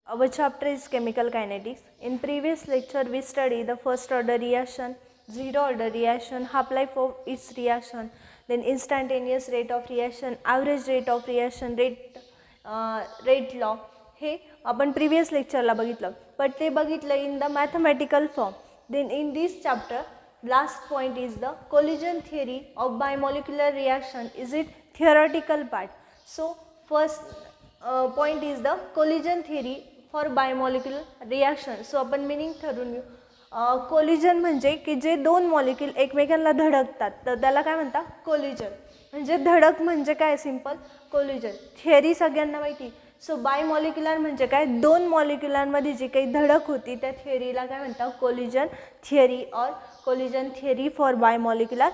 Our chapter is chemical kinetics. In previous lecture we studied the first order reaction, zero order reaction, half life of its reaction, then instantaneous rate of reaction, average rate of reaction, rate law. हे आपण previous lecture ला बघितलं, but ते बघितलं in the mathematical form. Then in this chapter last point is the collision theory of bimolecular reaction. Is it theoretical part? So first point is the collision theory for bimolecular reaction. So आपण meaning ठरवून घेऊ. Collision म्हणजे की जे दोन molecule एकमेकांना धडकतात तर त्याला काय म्हणतात? कोलिजन. म्हणजे धडक म्हणजे काय? Simple collision. थिअरी सगळ्यांना माहिती. सो बायमॉलिक्युलर म्हणजे काय? दोन मॉलिक्युलांमध्ये जी काही धडक होती त्या थिअरीला काय म्हणतात? कोलिजन थिअरी और collision theory for bimolecular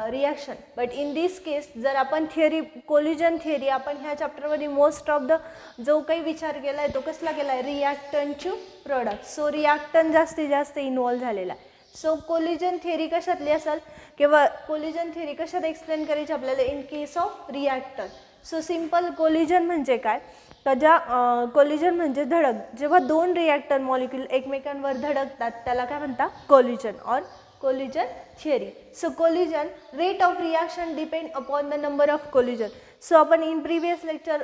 reaction. But in this case जर आपण थिअरी कोलिजन थिअरी आपण ह्या चॅप्टरमध्ये मोस्ट ऑफ द जो काही विचार केला आहे तो कसला केला आहे? Reactant to product. So reactant जास्तीत जास्त इन्व्हॉल्व झालेला आहे. सो कोलिजन थिअरी कशातली असेल किंवा कोलिजन थिअरी कशात एक्सप्लेन करायची आपल्याला? In case of reactant. So simple collision म्हणजे काय? तर ज्या कोलिजन म्हणजे धडक, जेव्हा दोन रिॲक्टर मॉलिक्यूल एकमेकांवर धडकतात त्याला काय म्हणतात? कोलिजन और collision theory. So collision rate of reaction depend upon the number of collision. So आपण in previous lecture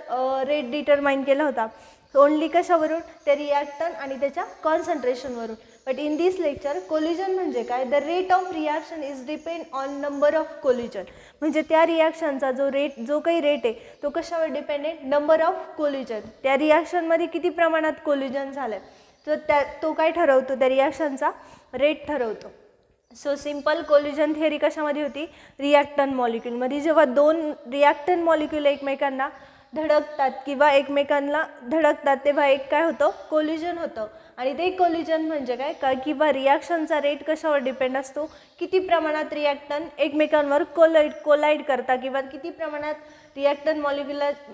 rate determine केला होता ओनली कशावरून? त्या रिॲक्टंट आणि त्याच्या कॉन्सन्ट्रेशनवरून. But in this lecture collision म्हणजे काय? The rate of reaction is depend on number of collision. म्हणजे त्या रिॲक्शनचा जो काही रेट आहे तो कशावर डिपेंडेंट? Number of collision. त्या रिॲक्शनमध्ये किती प्रमाणात कोलिजन झालं तर तो काय ठरवतो? त्या रिॲक्शनचा रेट ठरवतो. सो सिंपल कोलिजन थिअरी कशामध्ये होती? रिॲक्टंट मॉलिक्यूलमध्ये. जेव्हा दोन रिॲक्टंट मॉलिक्यूल एकमेकांना धडकतात किंवा एकमेकांना धडकतात तेव्हा एक काय होतं? कोलिजन होतं. आणि ते कोलिजन म्हणजे काय? किंवा रिॲक्शनचा रेट कशावर डिपेंड असतो? किती प्रमाणात रिॲक्टंट एकमेकांवर कोलाईड करतात किंवा किती प्रमाणात रिॲक्टंट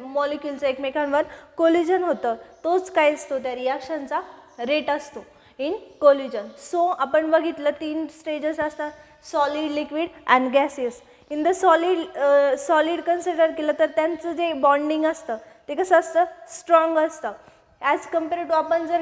मॉलिक्यूलचं एकमेकांवर कोलिजन होतं तोच काय असतो? त्या रिॲक्शनचा रेट असतो इन कोलिजन. सो आपण बघितलं तीन स्टेजेस असतात: solid, liquid and gases. In the solid consider केलं तर त्यांचं जे बॉन्डिंग असतं ते कसं असतं? स्ट्रॉंग असतं. ॲज कम्पेअर टू आपण जर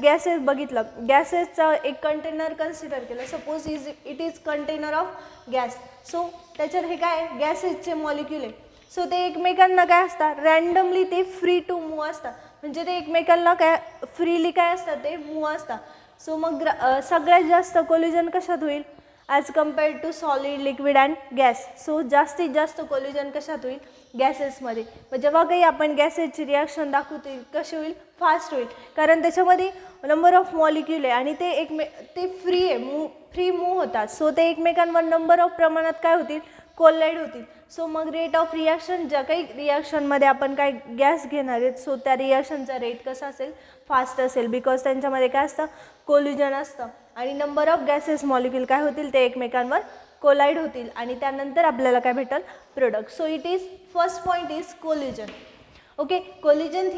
गॅसेस बघितलं, गॅसेसचा एक कंटेनर कन्सिडर केलं, suppose it is container of gas. So त्याच्यात हे काय? गॅसेसचे मॉलिक्यूल आहे. सो ते एकमेकांना काय असतात? रँडमली ते फ्री टू मूव्ह असतात. म्हणजे ते एकमेकांना काय फ्रीली काय असतात? ते मूव्ह असतात. सो मग सगळ्यात जास्त कोलिजन कशात होईल? As compared to solid, liquid and gas. So जास्तीत जास्त कोलिजन कशात होईल? गॅसेसमध्ये. मग जेव्हा काही आपण गॅसेसची रिॲक्शन दाखवतो कशी होईल? फास्ट होईल. कारण त्याच्यामध्ये नंबर ऑफ मॉलिक्यूल आहे आणि ते फ्री आहे, फ्री मूव्ह होतात. सो ते एकमेकांवर नंबर ऑफ प्रमाणात काय होतील? कोलाईड होतील. सो मग रेट ऑफ रिॲक्शन ज्या काही रिॲक्शनमध्ये आपण काय गॅस घेणार आहेत सो त्या रिॲक्शनचा रेट कसा असेल? फास्ट असेल. बिकॉज त्यांच्यामध्ये काय असतं? कोलिजन असतं आणि नंबर ऑफ गॅसेस मॉलिक्यूल काय होतील? ते एकमेकांवर कोलाईड होतील आणि त्यानंतर आपल्याला काय भेटेल? Product. So it is first point is collision. Okay, collision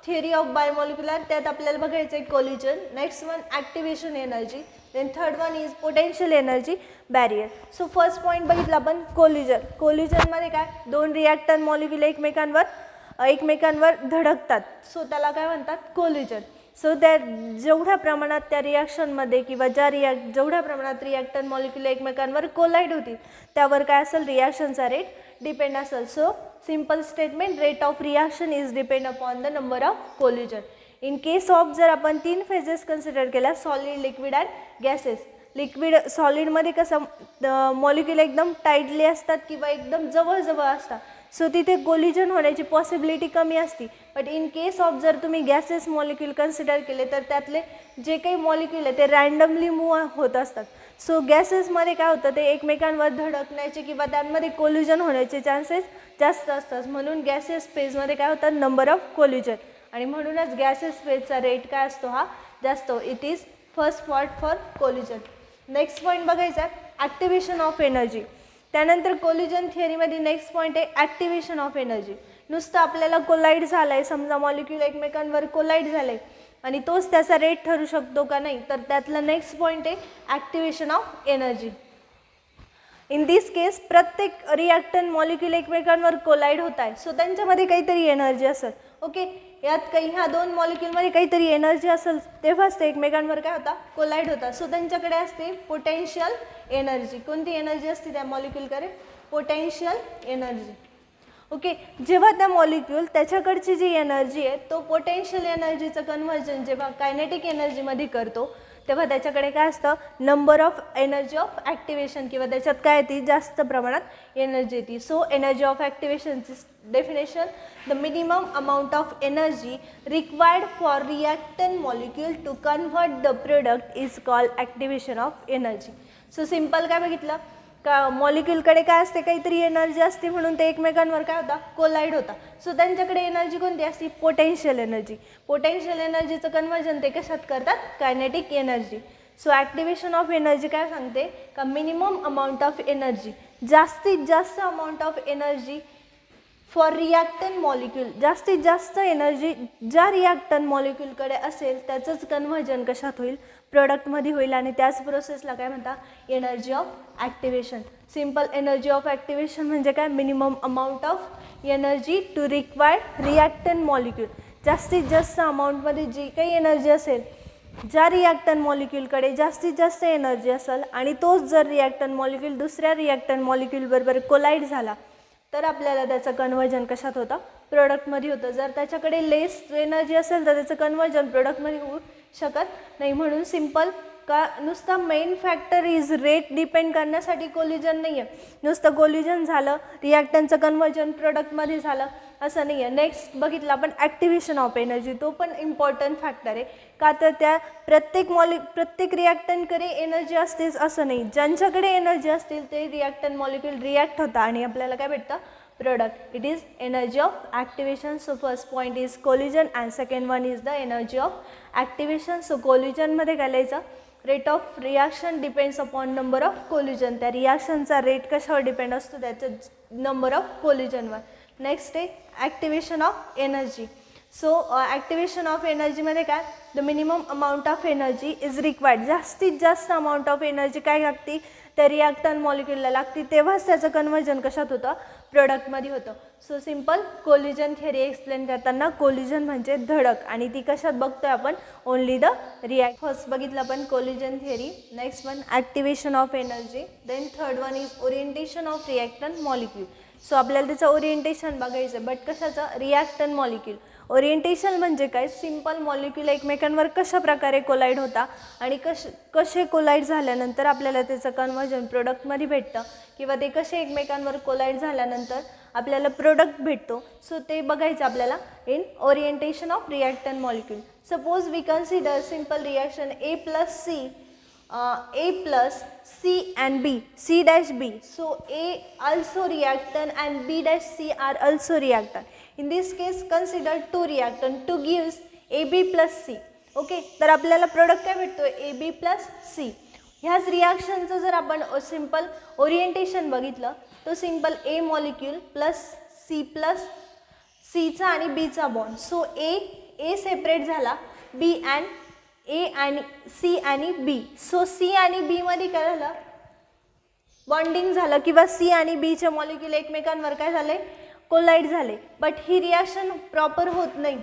theory of bimolecular. त्यात आपल्याला बघायचं आहे collision. Next one activation energy. Then third one is potential energy barrier. So first point बघितला आपण कोलिजन. कोलिजनमध्ये काय? दोन रिॲक्टंट मॉलिक्यूल एकमेकांवर धडकतात. So त्याला काय म्हणतात? कोलिजन. सो त्या जेवढ्या प्रमाणात त्या रिॲक्शनमध्ये किंवा जेवढ्या प्रमाणात रिॲक्टंट मॉलिक्यूल एकमेकांवर कोलाईड होतील त्यावर काय असेल? रिॲक्शनचा रेट डिपेंड असेल. So simple statement, rate of reaction is depend upon the number of collision. In case of जर आपण तीन फेजेस कन्सिडर केल्या, solid, liquid and gases. Liquid सॉलिडमध्ये कसं मॉलिक्यूल एकदम टाईटली असतात किंवा एकदम जवळजवळ असतात. सो तिथे कोलिजन होण्याची पॉसिबिलिटी कमी असते. बट इन केस ऑफ जर तुम्ही गॅसेस मॉलिक्यूल कन्सिडर केले तर त्यातले जे काही मॉलिक्यूल आहे ते रँडमली मूव्ह होत असतात. सो गॅसेसमध्ये काय होतं? ते एकमेकांवर धडकण्याचे किंवा त्यांमध्ये कोलिजन होण्याचे चान्सेस जास्त असतात. म्हणून गॅसेस फेजमध्ये काय होतात? Number of collision. आणि म्हणूनच गॅसेस फेजचा रेट काय असतो? हा जास्त. It is first point for collision. Next point बघायचा आहे ॲक्टिवेशन ऑफ एनर्जी. त्यानंतर कोलिजन थिअरीमध्ये नेक्स्ट पॉईंट आहे ॲक्टिवेशन ऑफ एनर्जी. नुसतं आपल्याला कोलाईड झालं आहे, समजा मॉलिक्यूल एकमेकांवर कोलाईड झालं आहे आणि तोच त्याचा रेट ठरू शकतो का? नाही. तर त्यातला नेक्स्ट पॉईंट आहे activation of energy. In this case प्रत्येक रिॲक्टंट मॉलिक्यूल एकमेकांवर कोलाइड होत आहे, सो त्यांच्यामध्ये काहीतरी एनर्जी असेल. ओके, यात काही ह्या दोन मॉलिक्यूलमध्ये काहीतरी एनर्जी असेल तेव्हाच ते एकमेकांवर काय होता, कोलाइड होता. सो त्यांच्याकडे असते पोटेन्शियल एनर्जी. कोणती एनर्जी असते त्या मॉलिक्यूलकडे? Potential energy. ओके, जेव्हा त्या मॉलिक्यूल त्याच्याकडची जी एनर्जी आहे तो पोटेन्शियल एनर्जीचं कन्व्हर्जन जेव्हा कायनेटिक एनर्जीमध्ये करतो तेव्हा त्याच्याकडे काय असतं, number of energy of activation, किंवा त्याच्यात काय येते, जास्त प्रमाणात एनर्जी येते. सो एनर्जी ऑफ ॲक्टिवेशनची definition, the minimum amount of energy required for reactant molecule to convert the product is called activation of energy. So simple काय बघितलं का, मॉलिक्यूलकडे काय असते, काहीतरी एनर्जी असते म्हणून ते एकमेकांवर काय होता, कोलाइड होता. सो त्यांच्याकडे एनर्जी कोणती असते, पोटेन्शियल एनर्जी. पोटेन्शियल एनर्जीचं कन्वर्जन ते कशात करतात, कायनेटिक एनर्जी. सो ॲक्टिवेशन ऑफ एनर्जी काय सांगते का, मिनिमम अमाऊंट ऑफ एनर्जी, जास्तीत जास्त amount of energy for reactant molecule, जास्तीत जास्त एनर्जी ज्या रिॲक्टंट मॉलिक्यूलकडे असेल त्याचंच कन्व्हर्जन कशात होईल, प्रोडक्टमध्ये होईल. आणि त्याच प्रोसेसला काय म्हणतात, energy of activation. Simple energy of activation म्हणजे काय, minimum amount of energy to required reactant molecule. जास्तीत जास्त अमाऊंटमध्ये जी काही एनर्जी असेल, ज्या रिॲक्टंट मॉलिक्यूलकडे जास्तीत जास्त एनर्जी असेल आणि तोच जर रिॲक्टंट मॉलिक्यूल दुसऱ्या रिॲक्टंट मॉलिक्यूलबरोबर कोलाइड झाला तर आपल्याला त्याचं कन्व्हर्जन कशात होतं, प्रोडक्टमध्ये होतं. जर त्याच्याकडे लेस एनर्जी असेल तर त्याचं कन्व्हर्जन प्रोडक्टमध्ये होऊ शकत नाही. म्हणून सिम्पल का नुसता main factor is rate depend करण्यासाठी कोलिजन नाही आहे, नुसतं कोलिजन झालं रिॲक्टंटचं कन्व्हर्जन प्रोडक्टमध्ये झालं असं नाही आहे. नेक्स्ट बघितलं आपण ॲक्टिवेशन ऑफ एनर्जी, तो पण इम्पॉर्टंट फॅक्टर आहे. का तर त्या प्रत्येक रिॲक्टंटकडे एनर्जी असतेच असं नाही, ज्यांच्याकडे एनर्जी असतील ते रिॲक्टंट मॉलिक्यूल रिॲक्ट होता आणि आपल्याला काय भेटतं, product. It is energy of activation. So first point is collision and second one is the energy of activation. So कोलिजनमध्ये काय लिहायचं, rate of reaction depends upon number of collision. त्या रिॲक्शनचा रेट कशावर डिपेंड असतो, त्याच्या नंबर ऑफ कोलिजनवर. Next आहे ॲक्टिवेशन ऑफ एनर्जी. सो ॲक्टिवेशन ऑफ एनर्जीमध्ये काय, the minimum amount of energy is required, जास्तीत जास्त अमाऊंट ऑफ एनर्जी काय लागते, त्या रिॲक्टंट मॉलिक्यूलला लागते तेव्हाच त्याचं कन्व्हर्जन कशात होतं, प्रोडक्टमध्ये होतं. So simple collision theory explain करताना कोलिजन म्हणजे धडक, आणि ती कशात बघतोय आपण, ओनली द रिॲक्ट. फर्स्ट बघितलं आपण collision theory. Next one activation of energy. Then third one is orientation of reactant molecule. So आपल्याला त्याचं ओरिएंटेशन बघायचं, बट कशाचं, रिॲक्टंट मॉलिक्यूल. ओरिएंटेशन म्हणजे काय, सिम्पल मॉलिक्यूल एकमेकांवर कशा प्रकारे कोलाइड होता आणि कसे कोलाइड झाल्यानंतर आपल्याला त्याचं कन्व्हर्जन प्रोडक्टमध्ये भेटतं, किंवा ते कसे एकमेकांवर कोलाइड झाल्यानंतर आपल्याला प्रोडक्ट भेटतो. सो ते बघायचं आपल्याला in orientation of reactant molecule. Suppose we consider simple reaction A plus C and B, C dash B. So A also reactant and B dash C are also reactant. In this case consider two reactant to gives AB plus C. Okay, तर आपल्याला product काय भेटतो, AB plus C. ह्याच रिॲक्शनचं जर आपण simple orientation बघितलं तो simple A molecule plus Cचा आणि Bचा बॉन्ड. सो A सेपरेट झाला, B अँड A आणि C आणि B. सो C आणि B मध्ये काय झालं, बॉन्डिंग झालं, किंवा C आणि Bचे मॉलिक्यूल एकमेकांवर काय झाले, कोलाइड झाले. बट ही रिॲक्शन प्रॉपर होत नाही.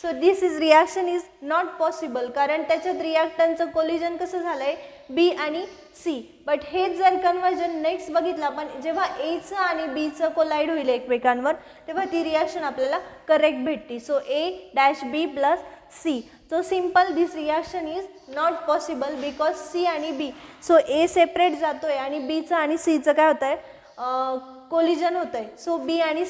So this is reaction is not possible, कारण त्याच्यात रिॲक्टंटचं कोलिजन कसं झालं आहे, B आणि C. बट हेच जर कन्व्हर्जन नेक्स्ट बघितलं आपण, जेव्हा Aचं आणि Bचं कोलाइड होईल एकमेकांवर तेव्हा ती रिॲक्शन आपल्याला करेक्ट भेटते. So A dash B plus C. So simple this reaction is not possible because C आणि B. सो A सेपरेट जातो आहे आणि Bचं आणि Cचं काय होतं आहे, कोलिजन होतं आहे. सो B आणि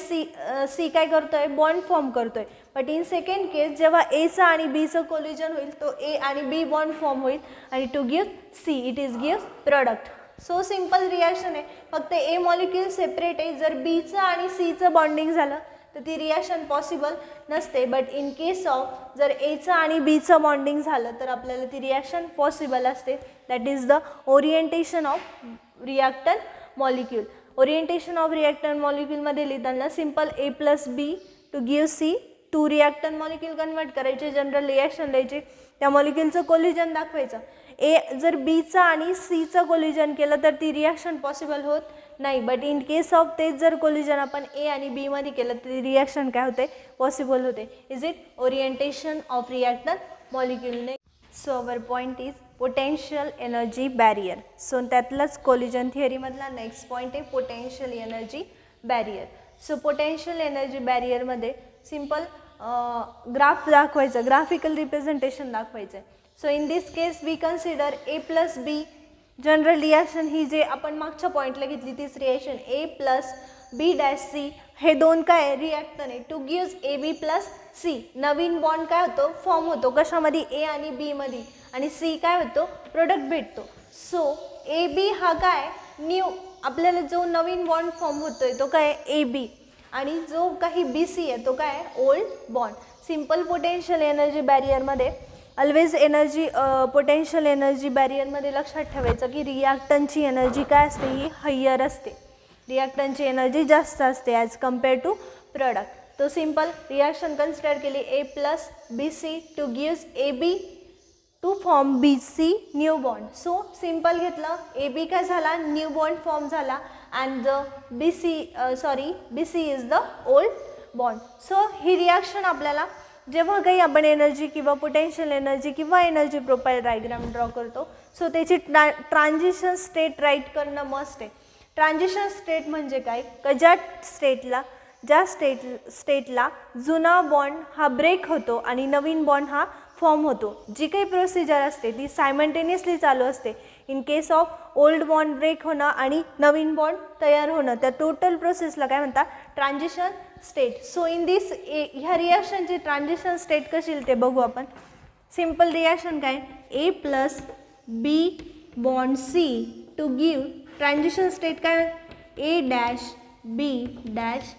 C काय करतो आहे, बॉन्ड फॉर्म करतो आहे. बट इन सेकंड केस जेव्हा Aचं आणि Bचं कोलिजन होईल तो A आणि B बॉन्ड फॉर्म होईल आणि to give C it is give product. So simple reaction आहे, फक्त A मॉलिक्यूल सेपरेट आहे. जर Bचं आणि Cचं बॉन्डिंग झालं तर ती रिॲक्शन पॉसिबल नसते. बट इन केस ऑफ जर Aचं आणि Bचं बॉन्डिंग झालं तर आपल्याला ती रिॲक्शन पॉसिबल असते. That is the orientation of reactant molecule. Orientation of reactant मॉलिक्यूलमध्ये लिहिताना simple A plus B to give C. Two reactant molecule convert करायचे, जनरल रिॲक्शन द्यायचे, त्या मॉलिक्यूलचं कोलिजन दाखवायचं. ए जर बीचं आणि सीचं कोलिजन केलं तर ती रिॲक्शन पॉसिबल होत नाही, बट इन केस ऑफ तेच जर कोलिजन आपण ए आणि बी मध्ये केलं तर रिॲक्शन काय होते, पॉसिबल होते. Is it orientation of reactor मॉलिक्यूलने. So our point is potential energy barrier. So त्यातलाच कोलिजन थिअरीमधला नेक्स्ट पॉईंट आहे potential energy barrier. So potential energy बॅरियरमध्ये सिम्पल ग्राफ दाखवायचं, ग्राफिकल रिप्रेझेंटेशन दाखवायचं आहे. So in this case we consider A plus B general reaction ही जे आपण मागच्या पॉईंटला घेतली तीच reaction A plus B dash C हे दोन काय रिॲक्टन आहे to gives A B plus C. Naveen bond काय होतो, फॉर्म होतो कशामध्ये, ए आणि बी मध्ये, आणि सी काय होतो, प्रोडक्ट भेटतो. सो ए बी हा काय न्यू आपल्याला जो नवीन बॉन्ड फॉर्म होतोय तो काय ए बी, आणि जो काही बी सी आहे तो काय old bond. Simple potential energy बॅरियरमध्ये ऑलवेज एनर्जी पोटेन्शियल एनर्जी बॅरियरमध्ये लक्षात ठेवायचं की रिॲक्टनची एनर्जी काय असते, ही हायर असते. रिॲक्टनची एनर्जी जास्त असते ॲज कम्पेअर टू प्रोडक्ट. तो सिम्पल रिॲक्शन कन्सिडर केली A plus B C to gives A B to form B C new bond. So simple घेतलं, ए बी काय झाला, न्यू बॉन्ड फॉर्म झाला, and the B C is the old bond. So ही reaction आपल्याला जेव्हा काही आपण energy किंवा पोटेन्शियल एनर्जी किंवा एनर्जी प्रोफाईल डायग्राम ड्रॉ करतो, सो त्याची ट्रान्झिशन स्टेट राईट करणं मस्ट आहे. ट्रान्झिशन स्टेट म्हणजे काय, ज्या स्टेटला जुना बॉन्ड हा ब्रेक होतो आणि नवीन बॉन्ड हा फॉर्म होतो. जी काही प्रोसिजर असते ती सायमल्टेनियसली चालू असते. In case of old bond break होणं आणि नवीन बॉन्ड तयार होणं, त्या टोटल प्रोसेसला काय म्हणतात, ट्रान्झिशन स्टेट. सो इन दिस ह्या रिॲक्शनची ट्रान्झिशन स्टेट कशी येईल ते बघू आपण. सिम्पल रिॲक्शन काय, A plus B bond C to give transition state काय, A dash B dash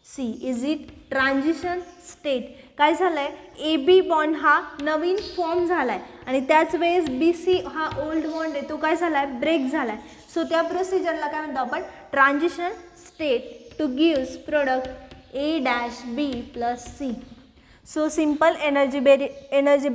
C is it transition state. काय झालं आहे, ए बी बॉन्ड हा नवीन फॉर्म झाला आहे आणि त्याच वेळेस बी सी हा ओल्ड बॉन्ड आहे तो काय झाला आहे, ब्रेक झाला आहे. सो त्या प्रोसिजरला काय म्हणतो आपण, transition state to gives product A dash B plus C. So simple energy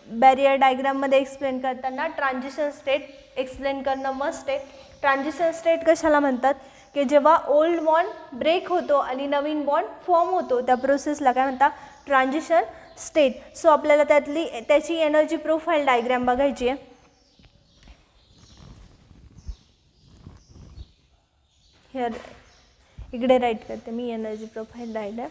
barrier डायग्राममध्ये एक्सप्लेन करताना ट्रान्झिशन स्टेट एक्सप्लेन करणं मस्ट आहे. ट्रान्झिशन स्टेट कशाला म्हणतात, की जेव्हा ओल्ड बॉन्ड ब्रेक होतो आणि नवीन बॉन्ड फॉर्म होतो त्या प्रोसेसला काय म्हणतात, ट्रान्झिशन स्टेट. सो आपल्याला त्याची एनर्जी प्रोफाईल डायग्राम बघायची आहे. हिअर इकडे राईट करते मी एनर्जी प्रोफाईल डायग्राम.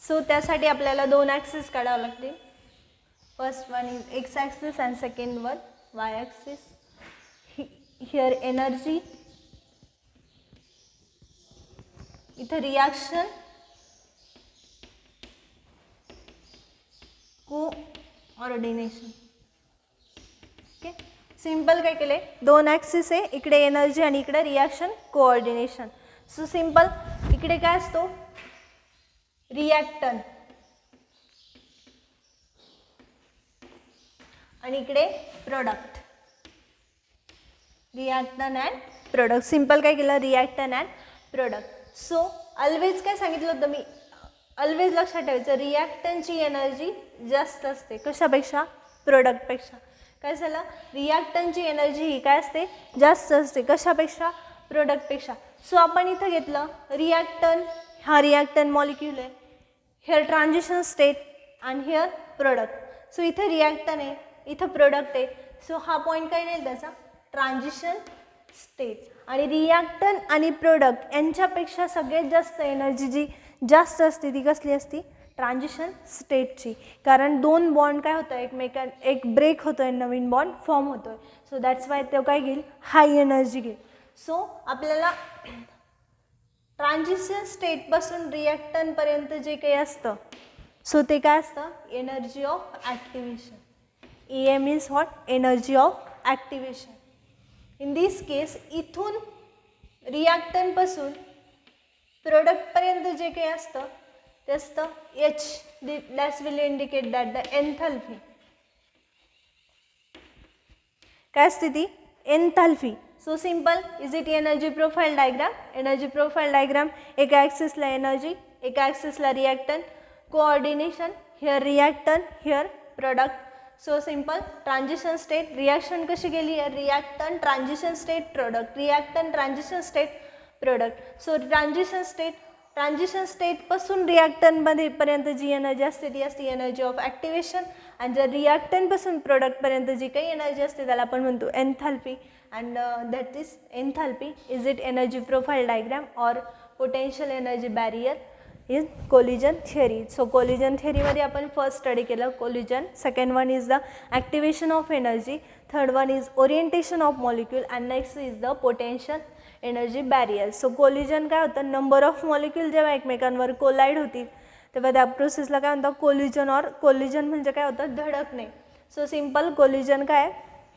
सो त्यासाठी आपल्याला दोन ॲक्सिस काढावं लागतील. First one is x axis and second one Y axis. Here energy, इथं रिॲक्शन, कोऑर्डिनेशन. ओके, सिम्पल काय केले, दोन ॲक्सिस आहे, इकडे एनर्जी आणि इकडे रिॲक्शन कोऑर्डिनेशन. सो सिम्पल इकडे काय असतो, रिॲक्टन, आणि इकडे प्रोडक्ट. रिॲक्टन and product. सिम्पल काय केलं, रिॲक्टन अँड प्रोडक्ट. सो ऑलवेज काय सांगितलं होतं मी, ऑलवेज लक्षात ठेवायचं, रिॲक्टनची एनर्जी जास्त असते कशापेक्षा, प्रोडक्टपेक्षा. काय झालं, रिॲक्टनची एनर्जी ही काय असते, जास्त असते कशापेक्षा, प्रोडक्टपेक्षा. सो आपण इथं घेतलं रिॲक्टन, हा रिॲक्टन मॉलिक्यूल आहे, हिअर ट्रान्झिशन स्टेट आणि हिअर प्रोडक्ट. सो इथे रिॲक्टन आहे, इथं प्रोडक्ट आहे. सो हा पॉईंट काय नाही त्याचा, ट्रान्झिशन स्टेट. आणि रिॲक्टन आणि प्रोडक्ट यांच्यापेक्षा सगळ्यात जास्त एनर्जी जी जास्त असते ती कसली असती, ट्रान्झिशन स्टेटची. कारण दोन बॉन्ड काय होतं, एक ब्रेक होतो आहे, नवीन बॉन्ड फॉर्म होतो आहे. सो दॅट्स वाय तो काय घेईल, हाय एनर्जी घेईल. सो आपल्याला ट्रान्झिशन स्टेटपासून रिॲक्टनपर्यंत जे काही असतं, सो ते काय असतं, energy of activation. EM is what, energy of activation. In this case इथून रिॲक्टनपासून प्रोडक्टपर्यंत जे काही असतं ते असतं H. That's will indicate that the enthalpy. काय असते ती, enthalpy. So simple is it energy profile diagram. Energy profile diagram, एका ॲक्सिसला एनर्जी, एका ॲक्सिसला reaction, coordination. here reactant, here product. So simple, transition state, reaction कशी गेली आहे, reactant, transition state, product, reactant, transition state, product. So transition स्टेटपासून रिॲक्टंटमध्ये पर्यंत जी एनर्जी असते ती असते एनर्जी ऑफ ॲक्टिवेशन, आणि जर रिॲक्टंटपासून प्रोडक्टपर्यंत जी काही एनर्जी असते त्याला आपण म्हणतो enthalpy. And that is enthalpy. Is it energy profile diagram or potential energy barrier is collision theory. So collision थिअरीमध्ये आपण फर्स्ट स्टडी केलं collision. Second one is the activation of energy. Third one is orientation of molecule. And next is the potential energy barrier. So collision काय होतं, number of molecule जेव्हा एकमेकांवर collide होतील तेव्हा त्या प्रोसेसला काय म्हणतात कोलिजन. ऑर कोलिजन म्हणजे काय होतं, धडकणे. सो सिम्पल कोलिजन काय,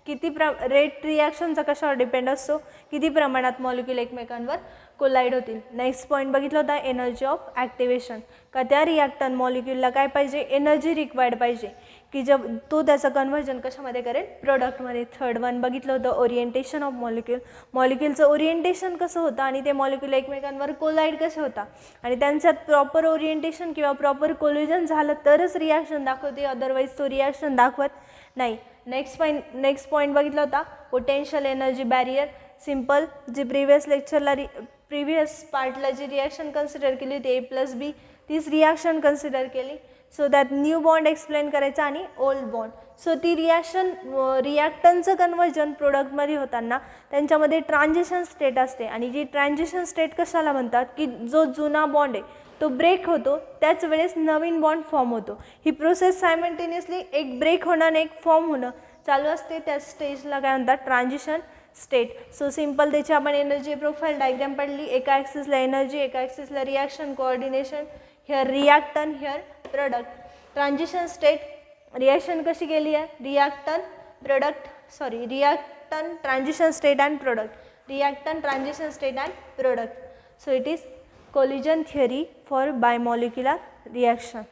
किती रेट रिॲक्शनचा कशावर डिपेंड असतो, किती प्रमाणात मॉलिक्यूल एकमेकांवर कोलाईड होतील. नेक्स्ट पॉईंट बघितलं होता एनर्जी ऑफ ॲक्टिवेशन. का त्या रिॲक्टंट मॉलिक्यूलला काय पाहिजे, एनर्जी रिक्वायर्ड पाहिजे की जब तो त्याचं कन्व्हर्जन कशामध्ये करेल, प्रोडक्टमध्ये. थर्ड वन बघितलं होतं ओरिएंटेशन ऑफ मॉलिक्यूल. मॉलिक्यूलचं ओरिएंटेशन कसं होतं आणि ते मॉलिक्यूल एकमेकांवर कोलाईड कसे होता आणि त्यांच्यात प्रॉपर ओरिएंटेशन किंवा प्रॉपर कोलिजन झालं तरच रिॲक्शन दाखवते, अदरवाईज तो रिॲक्शन दाखवत नाही. नेक्स्ट पॉईंट बघितला होता पोटेन्शियल एनर्जी बॅरियर. सिम्पल, जी प्रिव्हियस पार्टला जी रिॲक्शन कन्सिडर केली होती A+B तीच रिॲक्शन कन्सिडर केली. So that new bond explain करायचा आणि ओल्ड बॉन्ड. सो ती रिॲक्टंटचं कन्व्हर्जन प्रोडक्टमध्ये होताना त्यांच्यामध्ये ट्रान्झिशन स्टेट असते, आणि जी ट्रान्झिशन स्टेट कशाला म्हणतात की जो जुना बॉन्ड आहे तो ब्रेक होतो, त्याच वेळेस नवीन बॉन्ड फॉर्म होतो. ही प्रोसेस सायमल्टेनियसली एक ब्रेक होणं आणि एक फॉर्म होणं चालू असते. त्या स्टेजला काय म्हणतात, ट्रान्झिशन स्टेट. सो सिम्पल त्याची आपण एनर्जी प्रोफाईल डायग्राम पडली. एका ॲक्सिसला एनर्जी, एका ॲक्सिसला reaction coordination. Here reactant, here product. Transition state reaction कशी गेली आहे, reactant transition state and product, reactant transition state and product. So it is collision theory for bimolecular reaction.